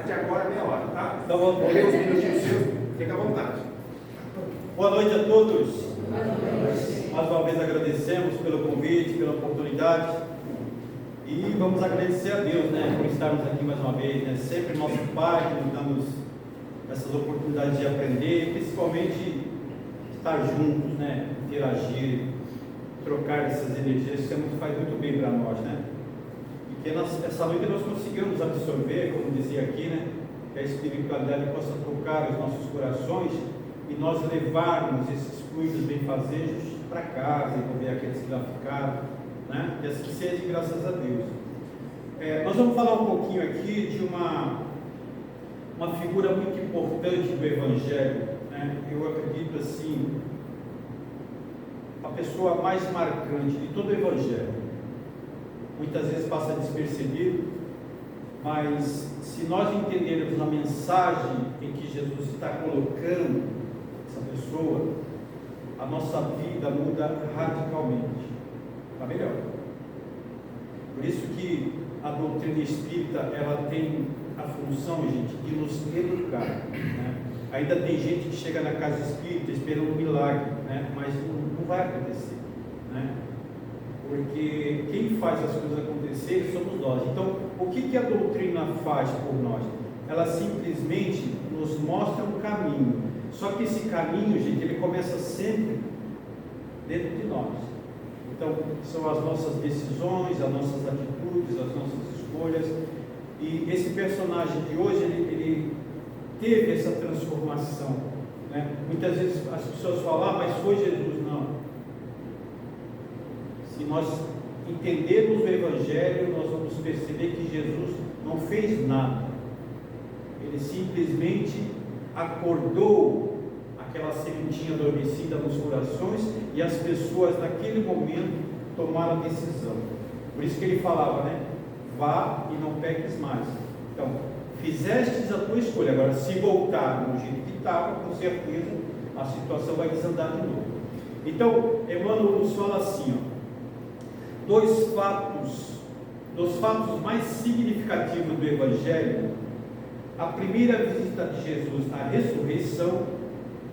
Até agora, meia hora, tá? Então vamos ler os minutinhos seus, fica à vontade. Boa noite a todos. Boa noite. Mais uma vez agradecemos pelo convite, pela oportunidade. E vamos agradecer a Deus, né, por estarmos aqui mais uma vez, né? Sempre nosso Pai que nos dá essas oportunidades de aprender, principalmente estar juntos, né? Interagir, trocar essas energias, isso faz muito bem para nós, né? E que essa noite nós conseguimos absorver, como dizia aqui, né? Que a espiritualidade possa tocar os nossos corações e nós levarmos esses fluidos benfazejos para casa, envolver aqueles que lá ficaram, né? E assim seja, graças a Deus. Nós vamos falar um pouquinho aqui de uma figura muito importante do Evangelho, né? Eu acredito assim, a pessoa mais marcante de todo o Evangelho. Muitas vezes passa despercebido, mas se nós entendermos a mensagem em que Jesus está colocando essa pessoa, a nossa vida muda radicalmente para melhor. Por isso que a doutrina espírita, ela tem a função, gente, de nos educar, né? Ainda tem gente que chega na casa espírita esperando um milagre, né? Mas não vai acontecer, né? Porque quem faz as coisas acontecerem somos nós. Então, o que a doutrina faz por nós? Ela simplesmente nos mostra um caminho. Só que esse caminho, gente, ele começa sempre dentro de nós. Então, são as nossas decisões, as nossas atitudes, as nossas escolhas. E esse personagem de hoje, ele teve essa transformação, né? Muitas vezes as pessoas falam, mas foi Jesus. Não. Se nós entendermos o Evangelho, nós vamos perceber que Jesus não fez nada. Ele simplesmente acordou aquela sementinha adormecida nos corações e as pessoas naquele momento tomaram a decisão. Por isso que ele falava, né? Vá e não peques mais. Então, fizestes a tua escolha. Agora, se voltar no jeito que estava, com certeza a situação vai desandar de novo. Então, Emmanuel nos fala assim, ó, dos fatos mais significativos do Evangelho, a primeira visita de Jesus à ressurreição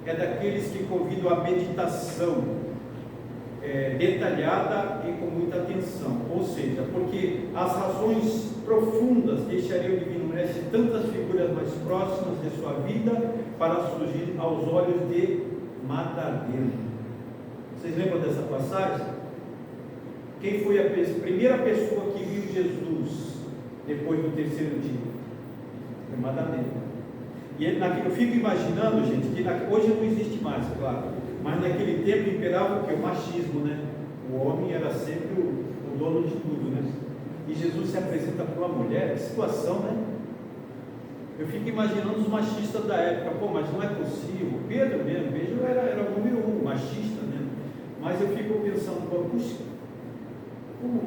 é daqueles que convidam a meditação detalhada e com muita atenção, ou seja, porque as razões profundas deixariam o Divino Mestre tantas figuras mais próximas de sua vida para surgir aos olhos de Madalena. Vocês lembram dessa passagem? Quem foi a primeira pessoa que viu Jesus depois do terceiro dia? Foi Madalena. E eu fico imaginando, gente, que hoje não existe mais, claro, mas naquele tempo imperava o que? O machismo, né? O homem era sempre o dono de tudo, né? E Jesus se apresenta para uma mulher, que situação, né? Eu fico imaginando os machistas da época, pô, mas não é possível. Pedro mesmo, Pedro era o número 1, machista mesmo. Mas eu fico pensando, pô, puxa,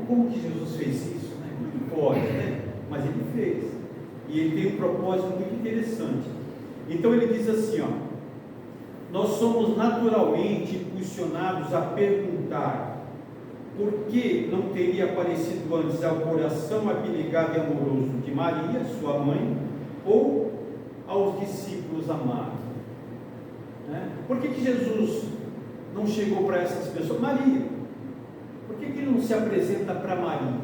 como que Jesus fez isso, né? Não pode, né? Mas ele fez. E ele tem um propósito muito interessante. Então ele diz assim, ó, nós somos naturalmente impulsionados a perguntar por que não teria aparecido antes ao coração abnegado e amoroso de Maria, sua mãe, ou aos discípulos amados, né? Por que Jesus não chegou para essas pessoas? Maria, por que ele não se apresenta para Maria?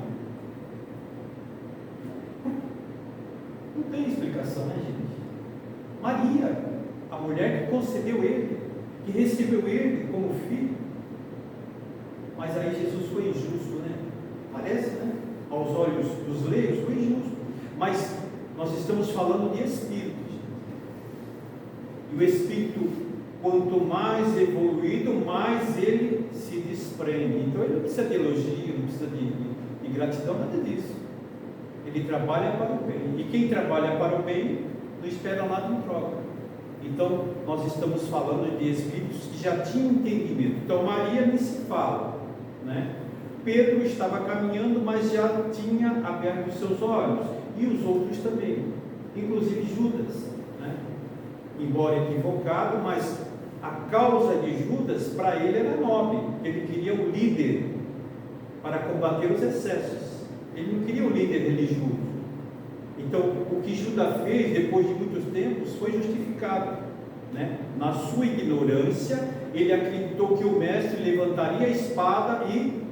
Não tem explicação, né, gente? Maria, a mulher que concebeu ele, que recebeu ele como filho. Mas aí Jesus foi injusto, né? Parece, né? Aos olhos dos leigos, foi injusto. Mas nós estamos falando de espírito, gente. E o espírito, quanto mais evoluído, mais ele se desprende. Então ele não precisa de elogio, não precisa de gratidão, nada disso. Ele trabalha para o bem. E quem trabalha para o bem, não espera nada em troca. Então, nós estamos falando de espíritos que já tinham entendimento. Então, Maria nem se fala, né? Pedro estava caminhando, mas já tinha aberto os seus olhos. E os outros também. Inclusive Judas, né? Embora equivocado, mas a causa de Judas, para ele, era nobre. Ele queria um líder para combater os excessos. Ele não queria um líder religioso. Então, o que Judas fez, depois de muitos tempos, foi justificado, né? Na sua ignorância, ele acreditou que o mestre levantaria a espada e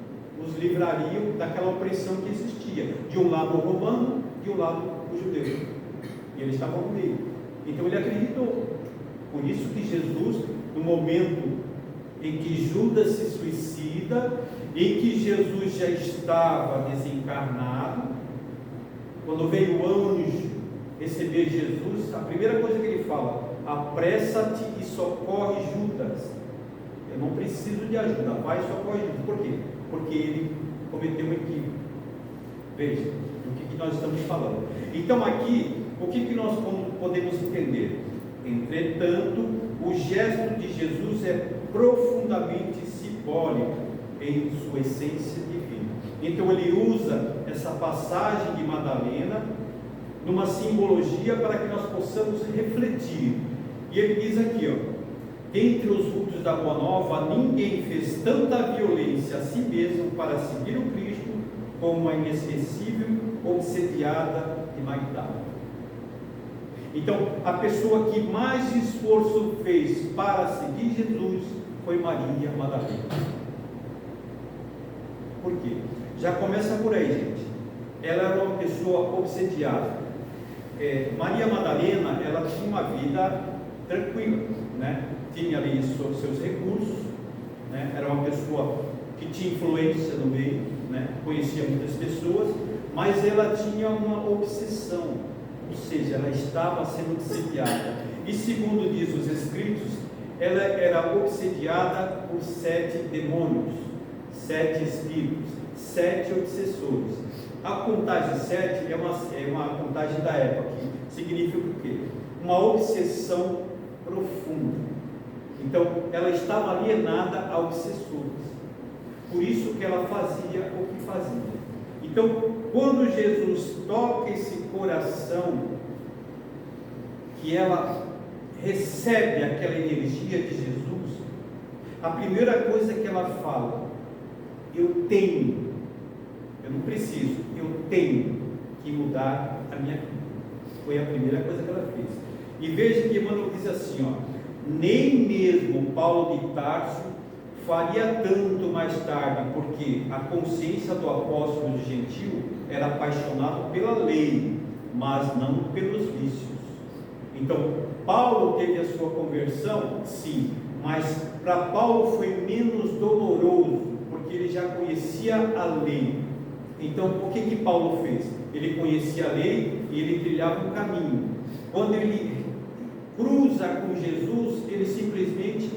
os livraria daquela opressão que existia, de um lado o romano, de um lado o judeu, e eles estavam no meio. Então ele acreditou. Por isso que Jesus, no momento em que Judas se suicida, em que Jesus já estava desencarnado, quando veio o anjo receber Jesus, a primeira coisa que ele fala: apressa-te e socorre Judas. Eu não preciso de ajuda, vai e socorre Judas. Por quê? Porque ele cometeu um equívoco. Veja, do que nós estamos falando. Então aqui, o que nós podemos entender? Entretanto, o gesto de Jesus é profundamente simbólico em sua essência divina. Então ele usa essa passagem de Madalena numa simbologia para que nós possamos refletir. E ele diz aqui, dentre os vultos da Boa Nova, ninguém fez tanta violência a si mesmo para seguir o Cristo como a inesquecível, obsediada e Magdala. Então, a pessoa que mais esforço fez para seguir Jesus foi Maria Madalena. Por quê? Já começa por aí, gente. Ela era uma pessoa obsediada. Maria Madalena, ela tinha uma vida tranquila, né? Tinha ali seus recursos, né? Era uma pessoa que tinha influência no meio, né? Conhecia muitas pessoas, mas ela tinha uma obsessão. Ou seja, ela estava sendo obsediada. E segundo diz os Escritos, ela era obsediada por 7 demônios, 7 espíritos, 7 obsessores. A contagem 7 é uma contagem da época, que significa o quê? Uma obsessão profunda. Então, ela estava alienada a obsessores. Por isso que ela fazia o que fazia. Então, quando Jesus toca esse coração, que ela recebe aquela energia de Jesus, a primeira coisa que ela fala: eu não preciso, eu tenho que mudar a minha vida. Foi a primeira coisa que ela fez. E veja que Emmanuel diz assim, nem mesmo Paulo de Tarso faria tanto mais tarde, porque a consciência do apóstolo gentil era apaixonado pela lei, mas não pelos vícios. Então, Paulo teve a sua conversão, sim, mas para Paulo foi menos doloroso, porque ele já conhecia a lei. Então, o que Paulo fez? Ele conhecia a lei e ele trilhava um caminho. Quando ele cruza com Jesus, ele simplesmente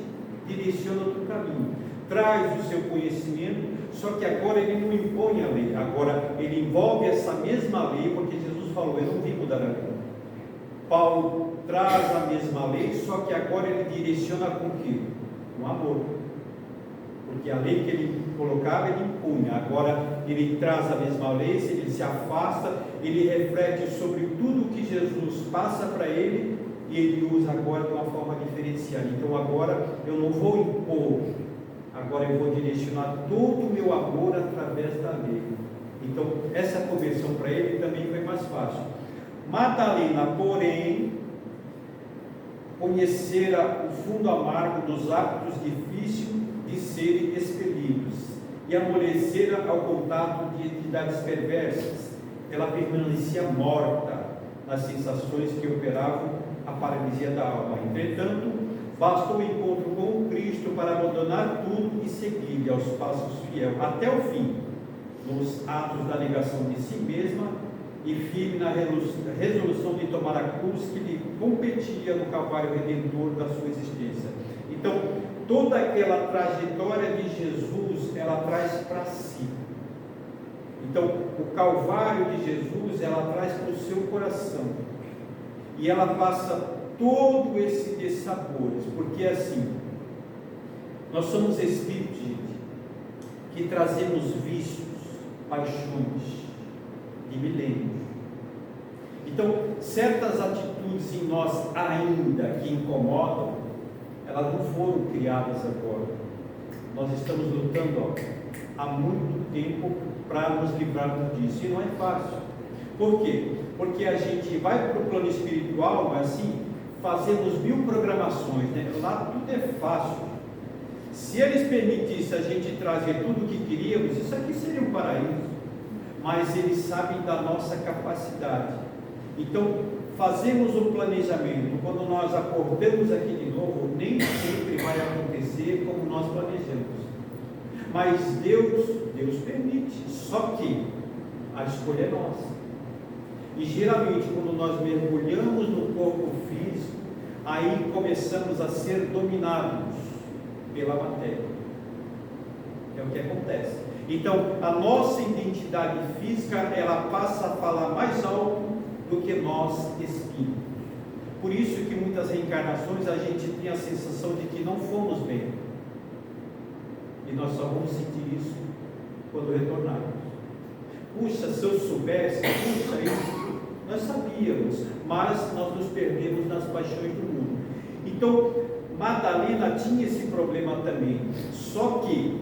direciona outro caminho, traz o seu conhecimento, só que agora ele não impõe a lei, agora ele envolve essa mesma lei, porque Jesus falou: eu não vim mudar a lei. Paulo traz a mesma lei, só que agora ele direciona com o quê? Com amor, porque a lei que ele colocava, ele impunha. Agora ele traz a mesma lei, ele se afasta, ele reflete sobre tudo que Jesus passa para ele, e ele usa agora de uma forma diferenciada. Então agora eu não vou impor, agora eu vou direcionar todo o meu amor através da lei. Então essa conversão para ele também foi mais fácil. Madalena, porém, conhecera o fundo amargo dos hábitos difíceis de serem expelidos, e amolecera ao contato de entidades perversas. Ela permanecia morta nas sensações que operavam a paralisia da alma. Entretanto, bastou o encontro com o Cristo para abandonar tudo e seguir-lhe aos passos fiel até o fim, nos atos da negação de si mesma e firme na resolução de tomar a cruz que lhe competia no Calvário Redentor da sua existência. Então, toda aquela trajetória de Jesus, ela traz para si. Então, o Calvário de Jesus, ela traz para o seu coração. E ela passa todo esse dissabores, porque assim, nós somos espíritos, gente, que trazemos vícios, paixões de milênios. Então, certas atitudes em nós ainda que incomodam, elas não foram criadas agora. Nós estamos lutando há muito tempo para nos livrarmos disso, e não é fácil. Por quê? Porque a gente vai para o plano espiritual, mas assim, fazemos 1000 programações, né? Lá tudo é fácil. Se eles permitissem a gente trazer tudo o que queríamos, isso aqui seria um paraíso. Mas eles sabem da nossa capacidade. Então, fazemos o planejamento. Quando nós acordamos aqui de novo, nem sempre vai acontecer como nós planejamos. Mas Deus permite. Só que a escolha é nossa. E geralmente, quando nós mergulhamos no corpo físico, aí começamos a ser dominados pela matéria. É o que acontece. Então, a nossa identidade física, ela passa a falar mais alto do que nós espíritos. Por isso que muitas reencarnações a gente tem a sensação de que não fomos bem. E nós só vamos sentir isso quando retornarmos. Puxa, se eu soubesse, puxa, isso nós sabíamos, mas nós nos perdemos nas paixões do mundo. Então, Madalena tinha esse problema também. Só que,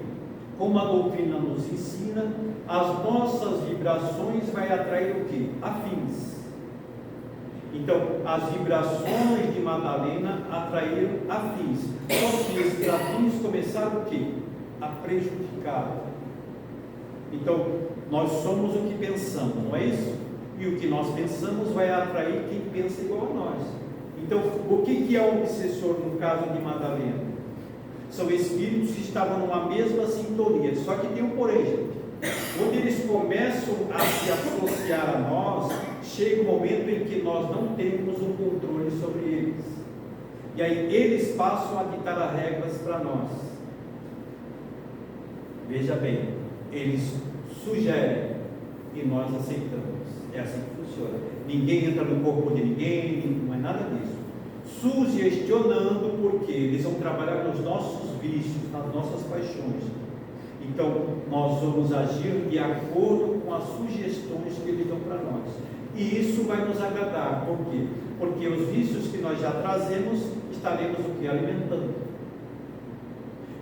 como a doutrina nos ensina, as nossas vibrações vai atrair o quê? Afins. Então, as vibrações de Madalena atraíram afins. Só que esses afins começaram o quê? A prejudicar. Então, nós somos o que pensamos, não é isso? E o que nós pensamos vai atrair quem pensa igual a nós. Então, o que é o obsessor no caso de Madalena? São espíritos que estavam numa mesma sintonia, só que tem um porém, gente. Quando eles começam a se associar a nós, chega um momento em que nós não temos um controle sobre eles. E aí eles passam a ditar as regras para nós. Veja bem, eles sugerem e nós aceitamos. É assim que funciona. Ninguém entra no corpo de ninguém, não é nada disso. Sugestionando, porque eles vão trabalhar nos nossos vícios, nas nossas paixões. Então, nós vamos agir de acordo com as sugestões que eles dão para nós. E isso vai nos agradar. Por quê? Porque os vícios que nós já trazemos, estaremos o que? Alimentando.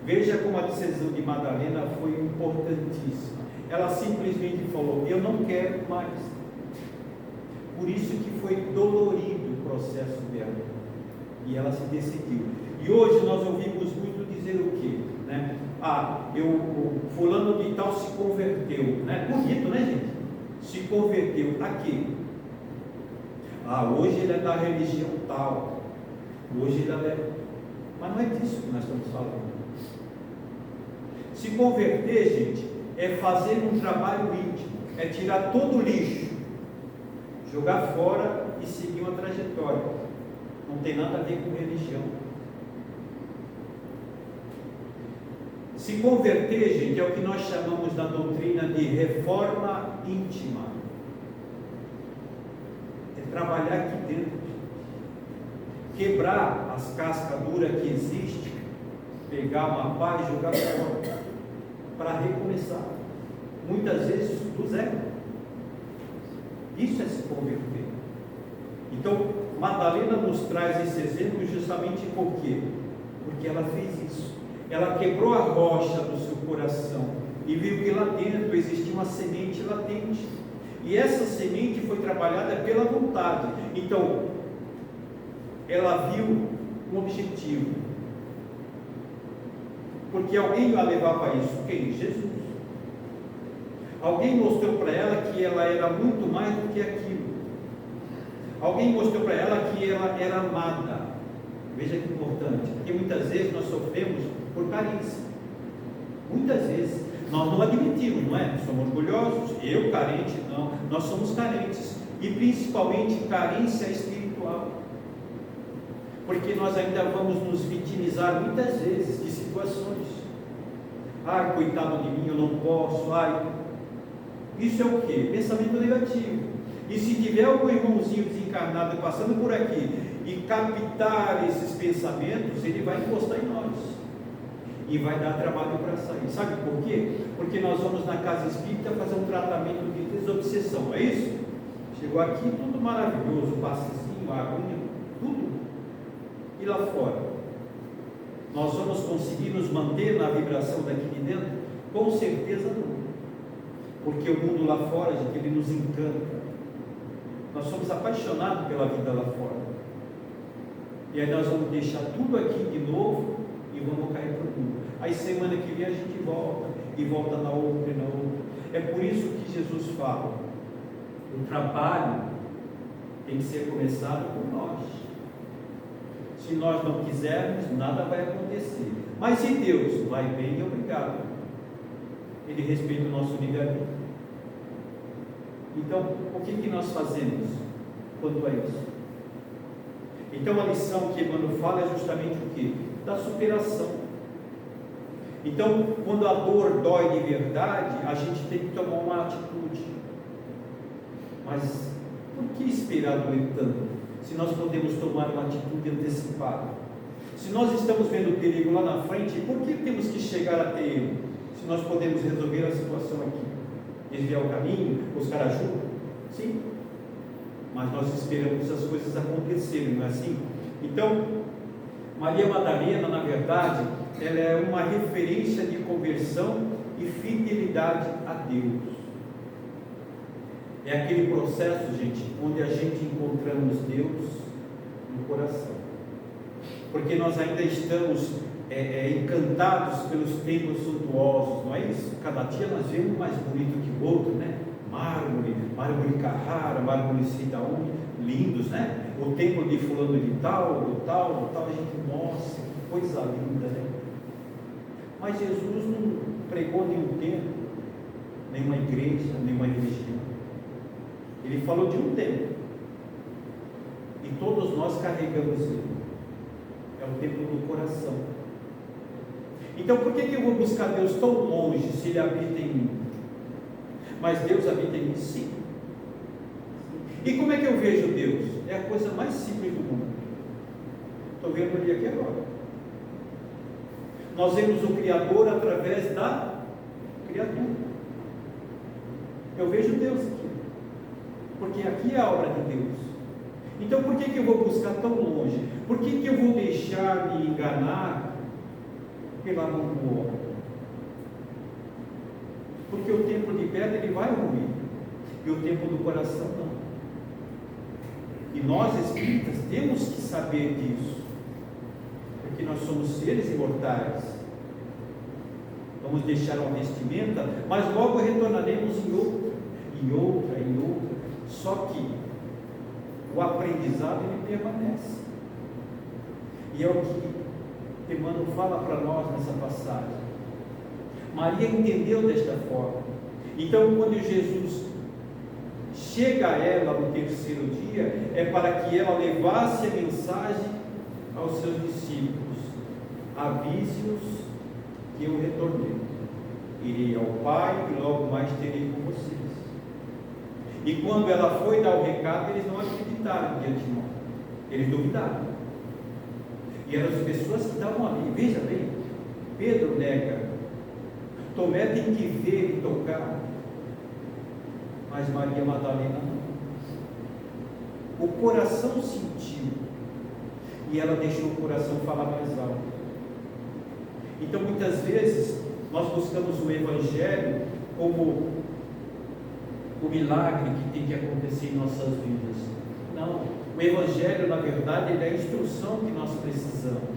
Veja como a decisão de Madalena foi importantíssima. Ela simplesmente falou, eu não quero mais. Por isso que foi dolorido o processo dela. E ela se decidiu. E hoje nós ouvimos muito dizer o quê? Né? O fulano de tal se converteu. Né? Bonito, né, gente? Se converteu a quê? Hoje ele é da religião tal. Hoje ele é... Mas não é disso que nós estamos falando. Se converter, gente, é fazer um trabalho íntimo. É tirar todo o lixo, jogar fora e seguir uma trajetória. Não tem nada a ver com religião. Se converter, gente, é o que nós chamamos na doutrina de reforma íntima. É trabalhar aqui dentro. Quebrar as cascas duras que existem, pegar uma pá e jogar fora, para recomeçar. Muitas vezes do zero. Isso é se converter. Então, Madalena nos traz esse exemplo justamente por quê? Porque ela fez isso. Ela quebrou a rocha do seu coração e viu que lá dentro existia uma semente latente. E essa semente foi trabalhada pela vontade. Então, ela viu um objetivo. Porque alguém vai levar para isso. Quem? Jesus. Alguém mostrou para ela que ela era muito mais do que aquilo. Alguém mostrou para ela que ela era amada. Veja que importante, porque muitas vezes nós sofremos por carência. Muitas vezes nós não admitimos, não é? Somos orgulhosos, eu carente, não. Nós somos carentes, e principalmente carência espiritual. Porque nós ainda vamos nos vitimizar muitas vezes de situações. Coitado de mim, eu não posso. Isso é o quê? Pensamento negativo. E se tiver algum irmãozinho desencarnado passando por aqui e captar esses pensamentos, ele vai encostar em nós e vai dar trabalho para sair. Sabe por quê? Porque nós vamos na casa espírita fazer um tratamento de desobsessão, é isso? Chegou aqui tudo maravilhoso, passezinho, aguinha, tudo. E lá fora? Nós vamos conseguir nos manter na vibração daqui de dentro? Com certeza não. Porque o mundo lá fora, gente, ele nos encanta. Nós somos apaixonados pela vida lá fora. E aí nós vamos deixar tudo aqui de novo e vamos cair para o mundo. Aí semana que vem a gente volta, e volta na outra e na outra. É por isso que Jesus fala, o trabalho tem que ser começado por nós. Se nós não quisermos, nada vai acontecer. Mas se Deus vai bem, obrigado. Ele respeita o nosso livre-arbítrio. Então, o que nós fazemos quanto a isso? Então, a lição que Emmanuel fala é justamente o quê? Da superação. Então, quando a dor dói de verdade, a gente tem que tomar uma atitude. Mas, por que esperar doer tanto? Se nós podemos tomar uma atitude antecipada. Se nós estamos vendo o perigo lá na frente, por que temos que chegar até ele? Se nós podemos resolver a situação aqui. Desviar o caminho, buscar ajuda? Sim. Mas nós esperamos as coisas acontecerem, não é assim? Então, Maria Madalena, na verdade, ela é uma referência de conversão e fidelidade a Deus. É aquele processo, gente, onde a gente encontramos Deus no coração. Porque nós ainda estamos encantados pelos templos suntuosos, não é isso? Cada dia nós vemos um mais bonito que o outro, né? Mármore Carrara, mármore Cidaúne, lindos, né? O templo de fulano de tal, do tal, a gente, nossa, que coisa linda, né? Mas Jesus não pregou nenhum templo, nenhuma igreja, nenhuma religião. Ele falou de um templo. E todos nós carregamos ele. É o templo do coração. Então por que eu vou buscar Deus tão longe se Ele habita em mim? Mas Deus habita em mim, sim. E como é que eu vejo Deus? É a coisa mais simples do mundo. Estou vendo Ele aqui agora. Nós vemos o Criador através da criatura. Eu vejo Deus aqui. Porque aqui é a obra de Deus. Então por que eu vou buscar tão longe? Por que eu vou deixar me enganar pela mão do homem? Porque o templo de pedra ele vai ruir, e o templo do coração não. E nós espíritas temos que saber disso, porque nós somos seres imortais. Vamos deixar uma vestimenta, mas logo retornaremos em outra. Só que o aprendizado ele permanece. E é o que Emmanuel fala para nós nessa passagem. Maria entendeu desta forma. Então, quando Jesus chega a ela no terceiro dia, é para que ela levasse a mensagem aos seus discípulos: avise-os que eu retornei, irei ao Pai e logo mais terei com vocês. E quando ela foi dar o recado, eles não acreditaram de antemão, eles duvidaram. E eram as pessoas que estavam ali. Veja bem, Pedro nega, Tomé tem que ver e tocar, mas Maria Madalena não. O coração sentiu, e ela deixou o coração falar mais alto. Então muitas vezes nós buscamos o Evangelho como o milagre que tem que acontecer em nossas vidas. Não, o Evangelho na verdade ele é a instrução que nós precisamos.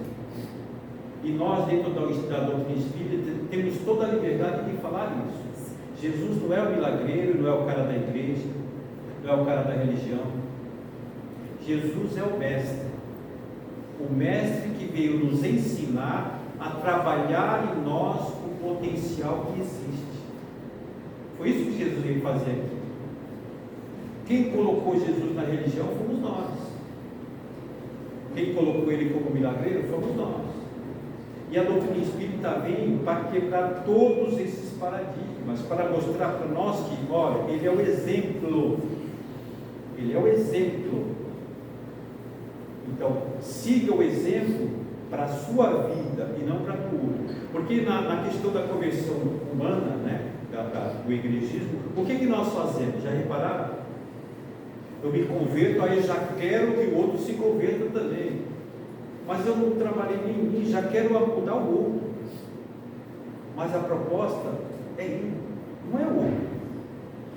E nós, dentro da doutrina espírita, temos toda a liberdade de falar isso. Jesus não é o milagreiro, não é o cara da igreja, não é o cara da religião. Jesus é o mestre que veio nos ensinar a trabalhar em nós o potencial que existe. Foi isso que Jesus veio fazer aqui. Quem colocou Jesus na religião fomos nós. Quem colocou ele como milagreiro fomos nós. E a doutrina espírita vem para quebrar todos esses paradigmas, para mostrar para nós que, olha, ele é o exemplo. Ele é o exemplo. Então, siga o exemplo para a sua vida e não para a tua. Porque na questão da conversão humana, né, do igrejismo, o que nós fazemos? Já repararam? Eu me converto, aí já quero que o outro se converta também. Mas eu não trabalhei em mim, já quero mudar o outro. Mas a proposta é ele, não é o outro.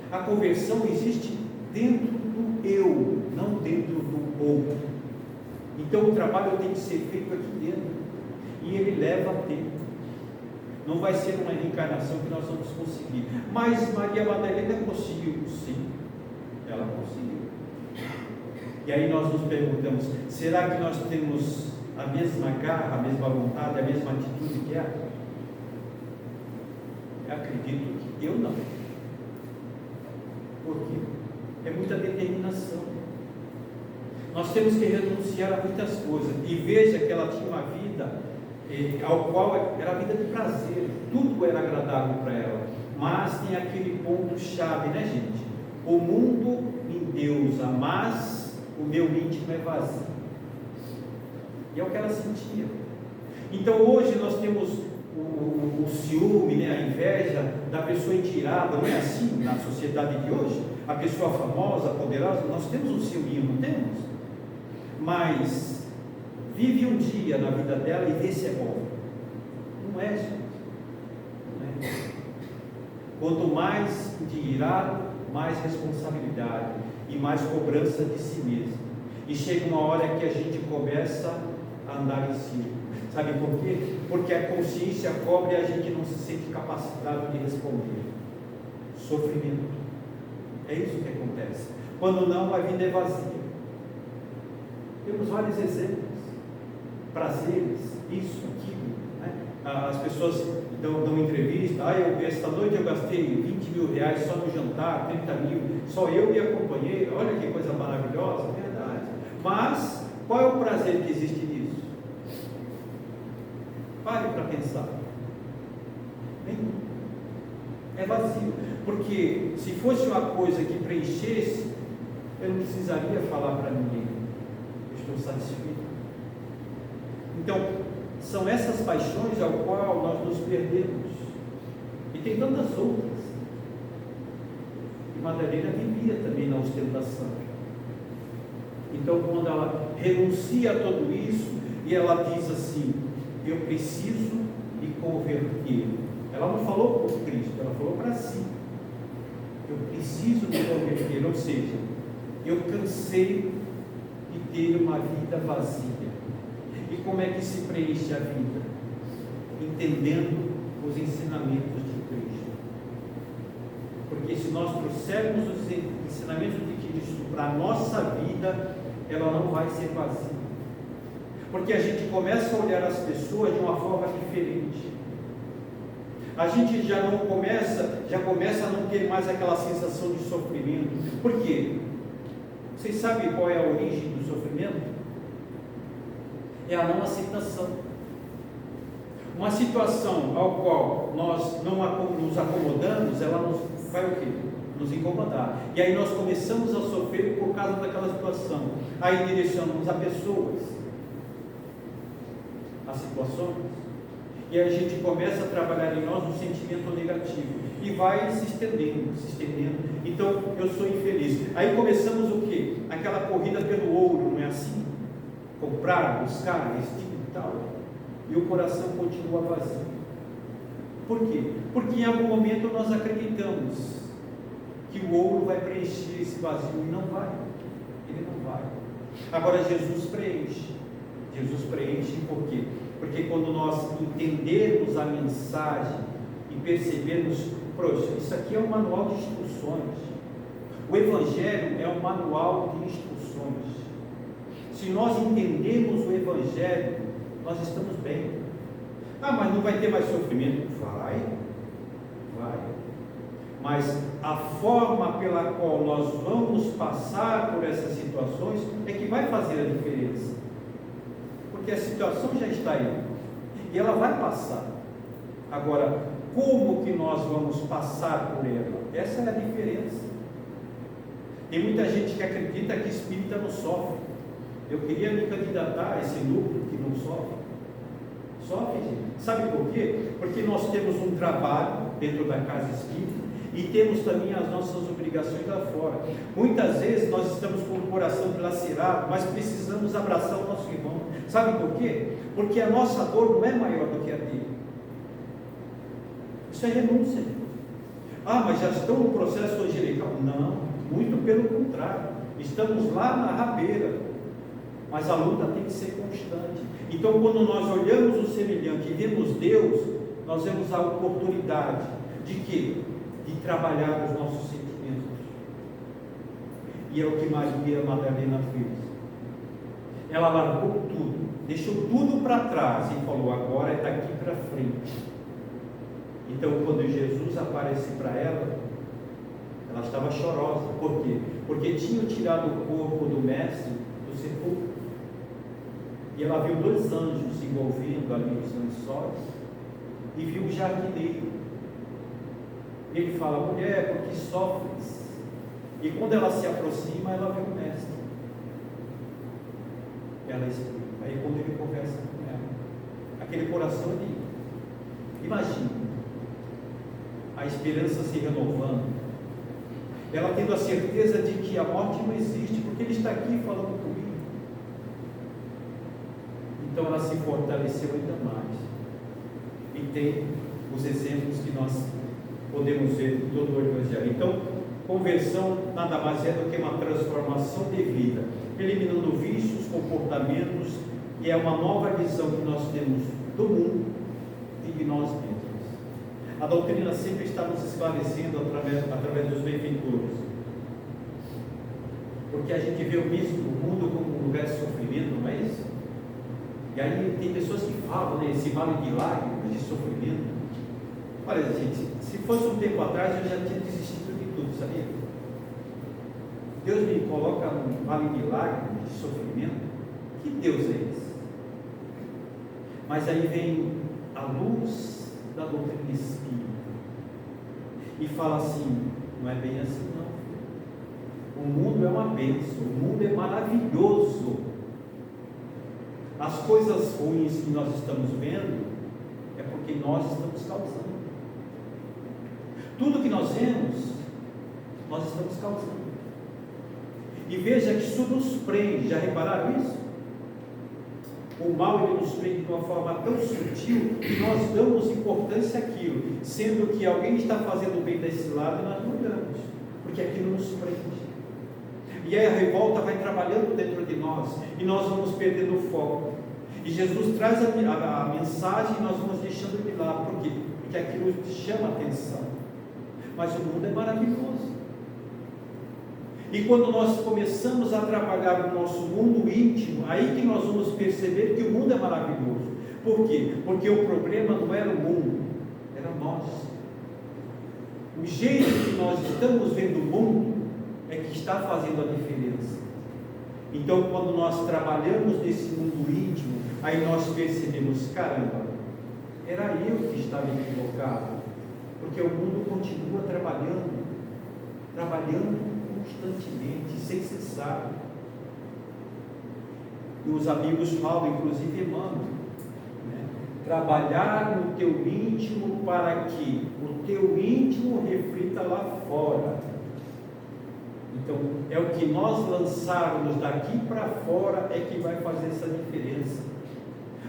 A conversão existe dentro do eu, não dentro do outro. Então o trabalho tem que ser feito aqui dentro, e ele leva tempo. Não vai ser uma reencarnação que nós vamos conseguir, mas Maria Madalena conseguiu, sim, ela conseguiu. E aí nós nos perguntamos, será que nós temos a mesma garra, a mesma vontade, a mesma atitude que ela? Eu acredito que eu não. Por quê? É muita determinação. Nós temos que renunciar a muitas coisas. E veja que ela tinha uma vida ao qual era a vida de prazer, tudo era agradável para ela. Mas tem aquele ponto chave, né, gente? O mundo me endeusa, mas o meu íntimo é vazio. E é o que ela sentia. Então hoje nós temos o ciúme, né, a inveja da pessoa entirada, não é assim na sociedade de hoje? A pessoa famosa, poderosa, nós temos um ciúme, não temos? Mas vive um dia na vida dela e vê se é bom. Não é, gente. Não é. Quanto mais endinheirado, mais responsabilidade e mais cobrança de si mesmo. E chega uma hora que a gente começa a andar em círculo. Sabe por quê? Porque a consciência cobre e a gente não se sente capacitado de responder. Sofrimento. É isso que acontece. Quando não, a vida é vazia. Temos vários exemplos. Prazeres, isso, aquilo. Né? As pessoas dão entrevista. Esta noite eu gastei 20 mil reais só no jantar, 30 mil. Só eu e a companheira. Olha que coisa maravilhosa. Verdade. Mas, qual é o prazer que existe nisso? Pare para pensar. Nenhum. É vazio. Porque se fosse uma coisa que preenchesse, eu não precisaria falar para ninguém. Eu estou satisfeito. Então, são essas paixões ao qual nós nos perdemos. E tem tantas outras. E Madalena vivia também na ostentação. Então, quando ela renuncia a tudo isso, e ela diz assim: eu preciso me converter. Ela não falou por Cristo, ela falou para si. Eu preciso me converter, ou seja, eu cansei de ter uma vida vazia. E como é que se preenche a vida? Entendendo os ensinamentos de Cristo. Porque se nós trouxermos os ensinamentos de Cristo para a nossa vida, ela não vai ser vazia. Porque a gente começa a olhar as pessoas de uma forma diferente. A gente já começa a não ter mais aquela sensação de sofrimento. Por quê? Vocês sabem qual é a origem do sofrimento? É a não aceitação. Uma situação ao qual nós não nos acomodamos, ela nos vai o quê? Nos incomodar. E aí nós começamos a sofrer por causa daquela situação. Aí direcionamos a pessoas, as situações, e a gente começa a trabalhar em nós um sentimento negativo, e vai se estendendo, se estendendo. Então, eu sou infeliz. Aí começamos o quê? Aquela corrida pelo ouro, não é assim? Comprar, buscar, vestir e tal, e o coração continua vazio. Por quê? Porque em algum momento nós acreditamos que o ouro vai preencher esse vazio, e não vai. Ele não vai. Agora Jesus preenche. Jesus preenche por quê? Porque quando nós entendermos a mensagem e percebermos, poxa, isso aqui é um manual de instruções. O Evangelho é um manual de instruções. Se nós entendemos o Evangelho, nós estamos bem. Mas não vai ter mais sofrimento? Vai. Mas a forma pela qual nós vamos passar por essas situações é que vai fazer a diferença. Porque a situação já está aí, e ela vai passar. Agora, como que nós vamos passar por ela? Essa é a diferença. Tem muita gente que acredita que espírita não sofre. Eu queria me candidatar a esse núcleo que não sofre. Sofre, gente. Sabe por quê? Porque nós temos um trabalho dentro da casa espírita e temos também as nossas obrigações lá fora. Muitas vezes nós estamos com o coração dilacerado, mas precisamos abraçar o nosso irmão. Sabe por quê? Porque a nossa dor não é maior do que a dele. Isso é renúncia, gente. Mas já estão no processo angelical? Não, muito pelo contrário. Estamos lá na rabeira, mas a luta tem que ser constante. Então, quando nós olhamos o semelhante e vemos Deus, nós vemos a oportunidade de quê? De trabalhar os nossos sentimentos. E é o que Maria Madalena fez. Ela largou tudo, deixou tudo para trás e falou: agora é daqui para frente. Então, quando Jesus aparece para ela, ela estava chorosa. Por quê? Porque tinham tirado o corpo do mestre do sepulcro. E ela viu 2 anjos se envolvendo ali nos lençóis e viu o jardineiro. Ele fala: mulher, por que sofres? E quando ela se aproxima, ela vê o mestre. Ela explica. Aí quando ele conversa com ela, aquele coração ali, imagina a esperança se renovando, ela tendo a certeza de que a morte não existe, porque ele está aqui falando comigo. Então ela se fortaleceu ainda mais. E tem os exemplos que nós podemos ver em todo o Evangelho. Então, conversão nada mais é do que uma transformação de vida, eliminando vícios, comportamentos, e é uma nova visão que nós temos do mundo e de nós mesmos. A doutrina sempre está nos esclarecendo através dos benfeitores, porque a gente vê o mundo como um lugar de sofrimento, não é isso? E aí tem pessoas que falam, né, esse vale de lágrimas, de sofrimento. Olha, gente, se fosse um tempo atrás eu já tinha desistido de tudo, sabia? Deus me coloca num vale de lágrimas, de sofrimento. Que Deus é esse? Mas aí vem a luz da doutrina espírita e fala assim: não é bem assim não. O mundo é uma bênção, o mundo é maravilhoso. As coisas ruins que nós estamos vendo é porque nós estamos causando. Tudo que nós vemos, nós estamos causando. E veja que isso nos prende. Já repararam isso? O mal, ele nos prende de uma forma tão sutil que nós damos importância àquilo, sendo que alguém está fazendo bem desse lado e nós não damos, porque aquilo nos prende. E aí a revolta vai trabalhando dentro de nós e nós vamos perdendo o foco. E Jesus traz a mensagem e nós vamos deixando de lado. Por quê? Porque aquilo chama a atenção. Mas o mundo é maravilhoso. E quando nós começamos a trabalhar o nosso mundo íntimo, aí que nós vamos perceber que o mundo é maravilhoso. Por quê? Porque o problema não era o mundo, era nós. O jeito que nós estamos vendo o mundo é que está fazendo a diferença. Então, quando nós trabalhamos nesse mundo íntimo, aí nós percebemos: caramba, era eu que estava equivocado, porque o mundo continua trabalhando constantemente, sem cessar. E os amigos falam, inclusive Emmanuel, né? Trabalhar no teu íntimo para que o teu íntimo reflita lá fora. Então, é o que nós lançarmos daqui para fora é que vai fazer essa diferença.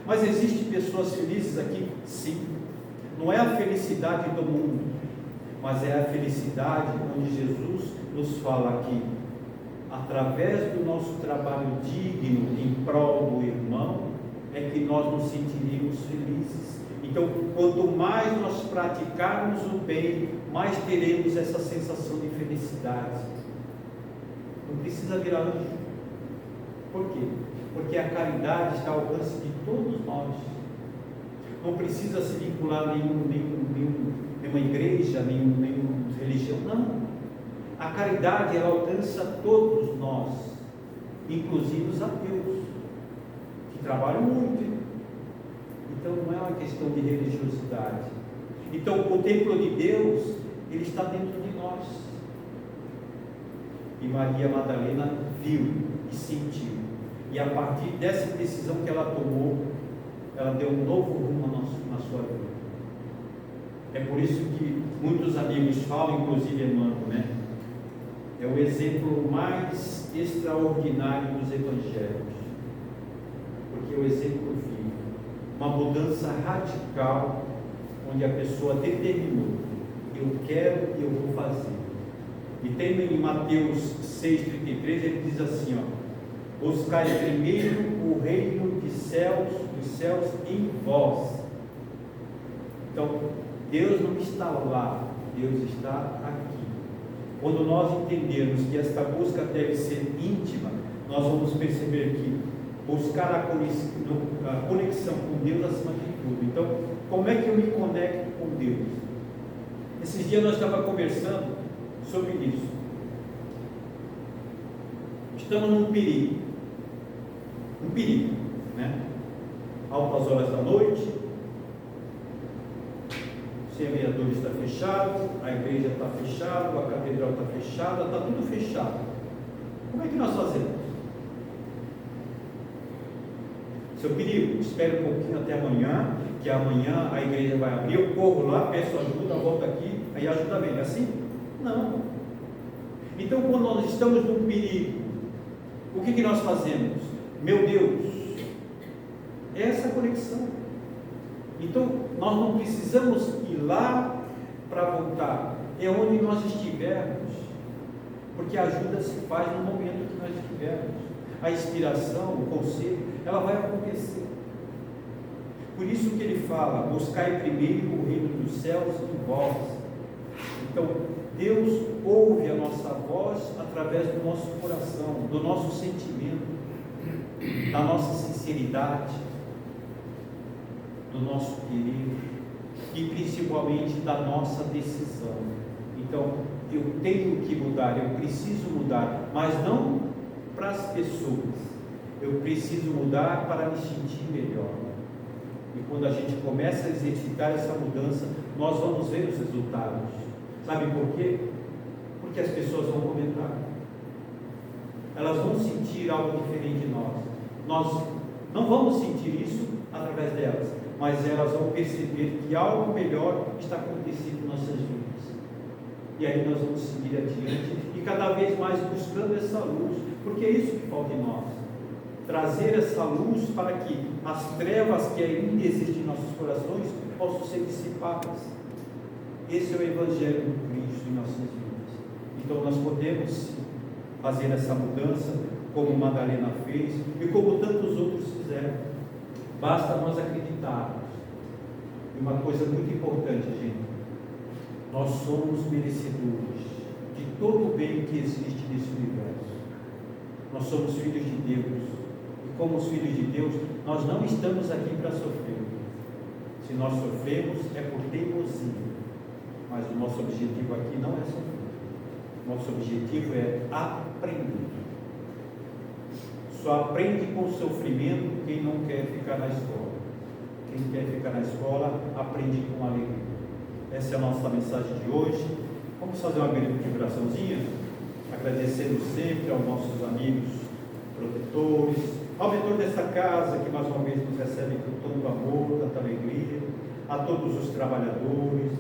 Mas existem pessoas felizes aqui? Sim. Não é a felicidade do mundo, mas é a felicidade onde Jesus nos fala aqui. Através do nosso trabalho digno em prol do irmão, é que nós nos sentiríamos felizes. Então, quanto mais nós praticarmos o bem, mais teremos essa sensação de felicidade. Não precisa virar anjo. Por quê? Porque a caridade está ao alcance de todos nós. Não precisa se vincular a nenhuma igreja, nenhuma religião, não. A caridade, ela alcança todos nós, inclusive os ateus, que trabalham muito. Então não é uma questão de religiosidade. Então o templo de Deus, ele está dentro de nós. E Maria Madalena viu e sentiu. E a partir dessa decisão que ela tomou, ela deu um novo rumo na sua vida. É por isso que muitos amigos falam, inclusive Emmanuel, né? É o exemplo mais extraordinário dos evangelhos. Porque o exemplo vive. Uma mudança radical, onde a pessoa determinou: eu quero e eu vou fazer. E tem em Mateus 6,33, ele diz assim, ó: buscai primeiro o reino dos céus em vós. Então, Deus não está lá, Deus está aqui. Quando nós entendermos que esta busca deve ser íntima, nós vamos perceber que buscar a conexão com Deus acima de tudo. Então, como é que eu me conecto com Deus? Esses dias nós estávamos conversando sobre isso. Estamos num perigo, né? Altas horas da noite, o semeador está fechado, a igreja está fechada, a catedral está fechada, está tudo fechado. Como é que nós fazemos? Seu perigo, espere um pouquinho até amanhã, que amanhã a igreja vai abrir, eu corro lá, peço ajuda, volto aqui, aí a ajuda vem. É assim? Não. Então, quando nós estamos num perigo, o que nós fazemos? Meu Deus, essa conexão. Então, nós não precisamos ir lá para voltar, é onde nós estivermos, porque a ajuda se faz no momento que nós estivermos. A inspiração, o conselho, ela vai acontecer. Por isso que ele fala: buscai primeiro o reino dos céus em vós. Então, Deus ouve a nossa voz através do nosso coração, do nosso sentimento, da nossa sinceridade, do nosso querer e principalmente da nossa decisão. Então, eu tenho que mudar, eu preciso mudar, mas não para as pessoas, eu preciso mudar para me sentir melhor. E quando a gente começa a exercitar essa mudança, nós vamos ver os resultados. Sabe por quê? Porque as pessoas vão comentar, elas vão sentir algo diferente de nós. Nós não vamos sentir isso através delas, mas elas vão perceber que algo melhor está acontecendo em nossas vidas. E aí nós vamos seguir adiante e cada vez mais buscando essa luz, porque é isso que falta em nós. Trazer essa luz para que as trevas que ainda existem em nossos corações possam ser dissipadas. Esse é o Evangelho do Cristo em nossas vidas. Então nós podemos fazer essa mudança, como Madalena fez e como tantos outros fizeram. Basta nós acreditarmos. E uma coisa muito importante, gente: nós somos merecedores de todo o bem que existe nesse universo. Nós somos filhos de Deus. E como os filhos de Deus, nós não estamos aqui para sofrer. Se nós sofremos, é por teimosia. Mas o nosso objetivo aqui não é sofrer. Nosso objetivo é aprender. Só aprende com sofrimento quem não quer ficar na escola. Quem quer ficar na escola, aprende com alegria. Essa é a nossa mensagem de hoje. Vamos fazer uma oraçãozinha, agradecendo sempre aos nossos amigos protetores, ao mentor dessa casa, que mais uma vez nos recebe com todo amor, tanta alegria, a todos os trabalhadores,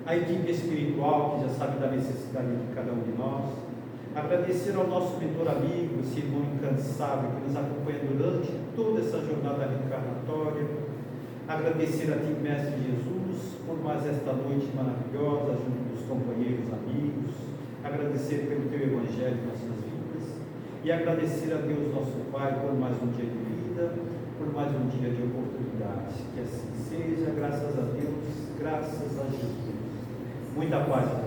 a equipe espiritual que já sabe da necessidade de cada um de nós. Agradecer ao nosso mentor amigo, esse irmão incansável que nos acompanha durante toda essa jornada reencarnatória. Agradecer a Ti, Mestre Jesus, por mais esta noite maravilhosa, junto dos companheiros, amigos. Agradecer pelo Teu Evangelho em nossas vidas. E agradecer a Deus, nosso Pai, por mais um dia de vida, por mais um dia de oportunidade. Que assim seja, graças a Deus, graças a Jesus. Muita paz.